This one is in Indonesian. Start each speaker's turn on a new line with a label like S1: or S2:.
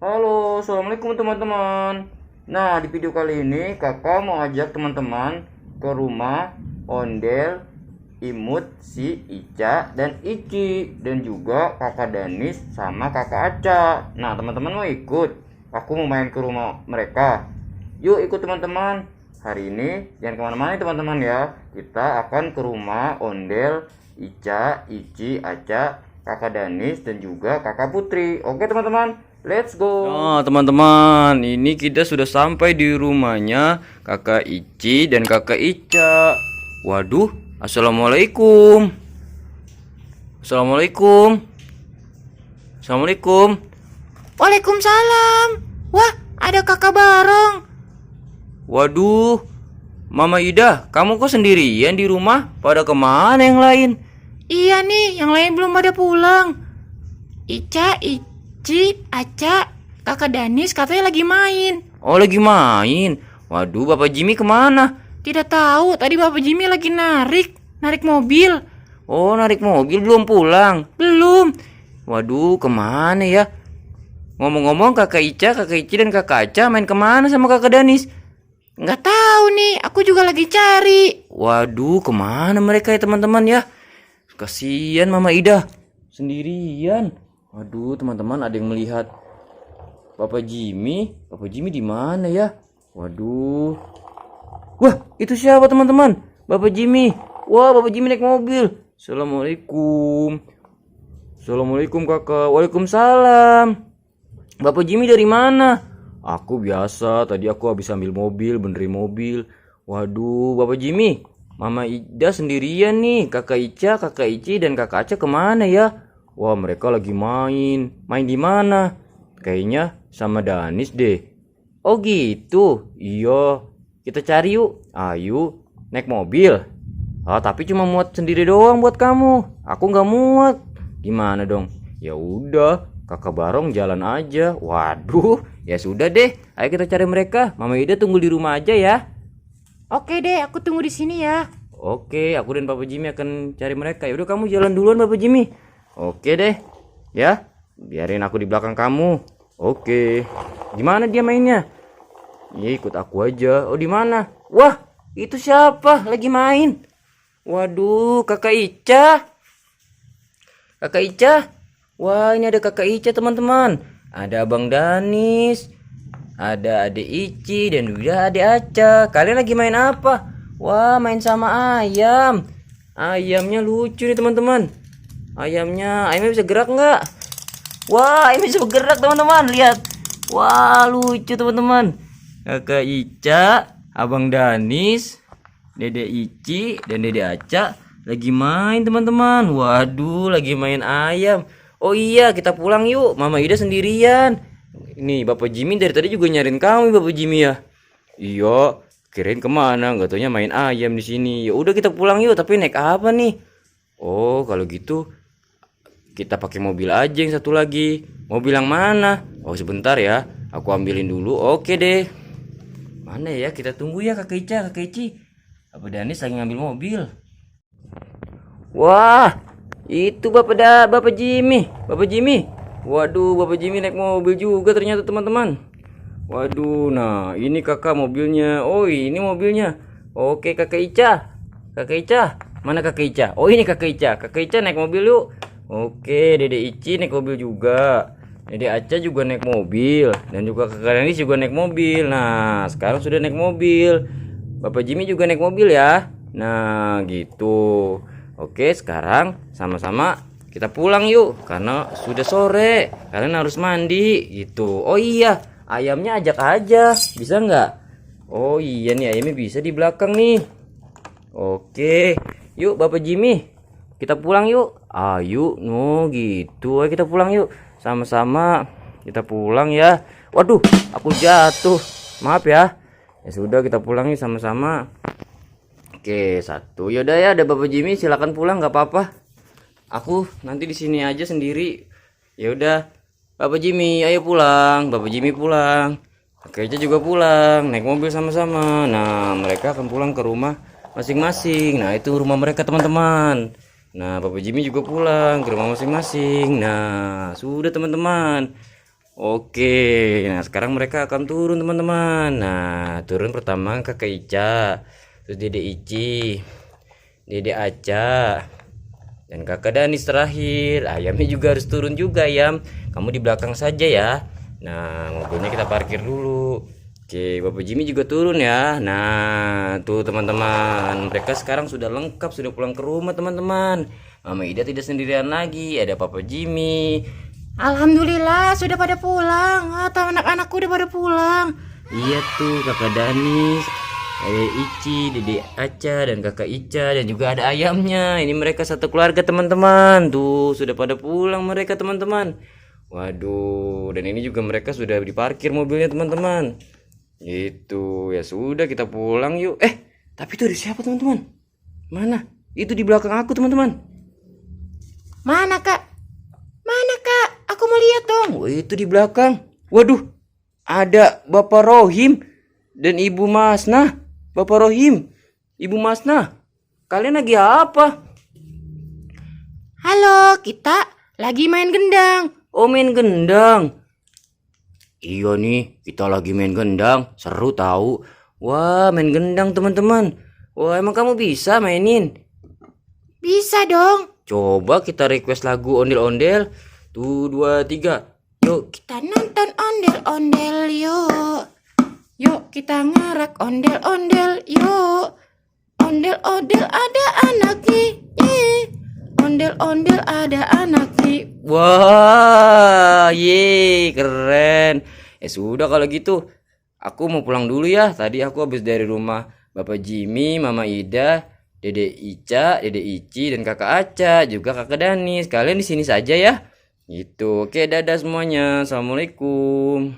S1: Halo, assalamualaikum teman-teman. Nah, di video kali ini kakak mau ajak teman-teman ke rumah Ondel, Imut, si Ica dan Ici, dan juga kakak Danis sama kakak Aca. Nah, teman-teman mau ikut? Aku mau main ke rumah mereka. Yuk ikut teman-teman. Hari ini jangan kemana-mana teman-teman ya. Kita akan ke rumah Ondel, Ica, Ici, Aca, kakak Danis dan juga kakak Putri. Oke teman-teman, let's go. Nah teman-teman, ini kita sudah sampai di rumahnya kakak Ici dan kakak Ica. Waduh, assalamualaikum. Assalamualaikum. Assalamualaikum.
S2: Waalaikumsalam. Wah, ada kakak Barong.
S1: Waduh, Mama Ida, kamu kok sendirian di rumah? Pada kemana yang lain?
S2: Iya nih, yang lain belum pada pulang. Ica, Ici, Aca, kakak Danis katanya lagi main.
S1: Oh, lagi main. Waduh, Bapak Jimmy kemana?
S2: Tidak tahu, tadi Bapak Jimmy lagi narik mobil.
S1: Oh, narik mobil belum pulang.
S2: Belum.
S1: Waduh, kemana ya? Ngomong-ngomong, kakak Ica, kakak Ici, dan kakak Aca main kemana sama kakak Danis?
S2: Nggak tahu nih, aku juga lagi cari.
S1: Waduh, kemana mereka ya teman-teman ya? Kasihan Mama Ida sendirian. Waduh, teman-teman, ada yang melihat Bapak Jimmy. Bapak Jimmy di mana ya? Waduh. Wah, itu siapa teman-teman? Bapak Jimmy. Wah, Bapak Jimmy naik mobil. Assalamualaikum. Assalamualaikum kakak. Waalaikumsalam. Bapak Jimmy dari mana? Aku biasa, tadi aku habis ambil mobil, benerin mobil. Waduh, Bapak Jimmy, Mama Ida sendirian nih. Kakak Ica, kakak Ici, dan kakak Aca kemana ya? Wah, mereka lagi main. Main di mana? Kayaknya sama Danis deh. Oh gitu, iya. Kita cari yuk. Ayo, naik mobil. Ah, tapi cuma muat sendiri doang buat kamu. Aku nggak muat. Gimana dong? Ya udah, kakak Barong jalan aja. Waduh, ya sudah deh. Ayo kita cari mereka. Mama Ida tunggu di rumah aja ya.
S2: Oke deh, aku tunggu di sini ya.
S1: Oke, aku dan Papa Jimmy akan cari mereka. Yaudah kamu jalan duluan Papa Jimmy. Oke deh. Ya, biarin aku di belakang kamu. Oke. Gimana dia mainnya? Ya ikut aku aja. Oh di mana? Wah, itu siapa? Lagi main. Waduh, kakak Ica. Kakak Ica. Wah, ini ada kakak Ica teman-teman. Ada Abang Danis. Ada Adik Ici dan juga Adik Aca. Kalian lagi main apa? Wah, main sama ayam. Ayamnya lucu nih teman-teman. Ayamnya bisa gerak nggak? Wah, ayamnya bisa bergerak teman-teman. Lihat. Wah, lucu teman-teman. Kakak Ica, Abang Danis, Dede Ici, dan Dede Aca lagi main teman-teman. Waduh, lagi main ayam. Oh iya, kita pulang yuk. Mama Ida sendirian. Ini Bapak Jimmy dari tadi juga nyariin kamu, Bapak Jimmy ya. Iya, kirain kemana? Nggak taunya main ayam di sini. Ya udah kita pulang yuk. Tapi naik apa nih? Oh, kalau gitu kita pakai mobil aja yang satu lagi. Mobil yang mana? Oh sebentar ya. Aku ambilin dulu. Oke deh. Mana ya? Kita tunggu ya kakak Ica, kakak Ici. Bapak Danis lagi ngambil mobil. Wah, itu Bapak Jimmy. Bapak Jimmy. Waduh, Bapak Jimmy naik mobil juga ternyata teman-teman. Waduh, nah ini kakak mobilnya. Oh ini mobilnya. Oke kakak Ica. Kakak Ica, mana kakak Ica? Oh ini kakak Ica. Kakak Ica naik mobil yuk. Oke, Dede Ici naik mobil juga. Dede Aca juga naik mobil. Dan juga kakak Danis juga naik mobil. Nah sekarang sudah naik mobil. Bapak Jimmy juga naik mobil ya. Nah gitu. Oke sekarang sama-sama kita pulang yuk, karena sudah sore. Kalian harus mandi gitu. Oh iya, ayamnya ajak aja. Bisa nggak? Oh iya nih, ayamnya bisa di belakang nih. Oke, yuk Bapak Jimmy. Kita pulang yuk. Ayo, no gitu. Ayo kita pulang yuk. Sama-sama kita pulang ya. Waduh, aku jatuh. Maaf ya. Ya sudah kita pulang yuk sama-sama. Oke, satu. Yaudah ya, ada Bapak Jimmy, silakan pulang nggak apa-apa. Aku nanti di sini aja sendiri. Ya udah, Bapak Jimmy, ayo pulang. Bapak Jimmy pulang. Kakek aja juga pulang, naik mobil sama-sama. Nah, mereka akan pulang ke rumah masing-masing. Nah, itu rumah mereka teman-teman. Nah, Bapak Jimmy juga pulang ke rumah masing-masing. Nah, sudah teman-teman. Oke, nah sekarang mereka akan turun teman-teman. Nah, turun pertama kakak Ica, terus Dede Ici, Dede Aca, dan kakak Danis terakhir. Ayamnya juga harus turun juga, Ayam. Kamu di belakang saja ya. Nah, mobilnya kita parkir dulu. Oke, Bapak Jimmy juga turun ya. Nah, tuh teman-teman, mereka sekarang sudah lengkap, sudah pulang ke rumah teman-teman. Mama Ida tidak sendirian lagi, ada Papa Jimmy.
S2: Alhamdulillah sudah pada pulang. Atau anak-anakku udah pada pulang.
S1: Iya tuh kakak Danis, Dede Ici, Dede Aca, dan kakak Ica, dan juga ada ayamnya. Ini mereka satu keluarga teman-teman. Tuh sudah pada pulang mereka teman-teman. Waduh, dan ini juga mereka sudah diparkir mobilnya teman-teman. Itu ya sudah kita pulang yuk. Tapi itu ada siapa teman-teman? Mana? Itu di belakang aku teman-teman.
S2: Mana kak? Mana kak? Aku mau lihat dong.
S1: Oh, itu di belakang. Waduh, ada Bapak Rohim dan Ibu Masnah. Bapak Rohim, Ibu Masnah, kalian lagi apa?
S2: Halo, kita lagi main gendang.
S1: Oh, main gendang. Iya nih, kita lagi main gendang. Seru tahu. Wah, main gendang teman-teman. Wah, emang kamu bisa mainin?
S2: Bisa dong.
S1: Coba kita request lagu ondel-ondel. Tuh, 2, 3. Yuk.
S2: Kita nonton ondel-ondel yuk. Yuk kita ngarak ondel-ondel yuk. Ondel-ondel ada anaknya. Ondel-ondel ada anaknya.
S1: Wah, ye, keren. Sudah kalau gitu. Aku mau pulang dulu ya. Tadi aku habis dari rumah Bapak Jimmy, Mama Ida, Dede Ica, Dede Ici, dan kakak Aca, juga kakak Danis. Kalian di sini saja ya. Gitu. Oke, dadah semuanya. Assalamualaikum.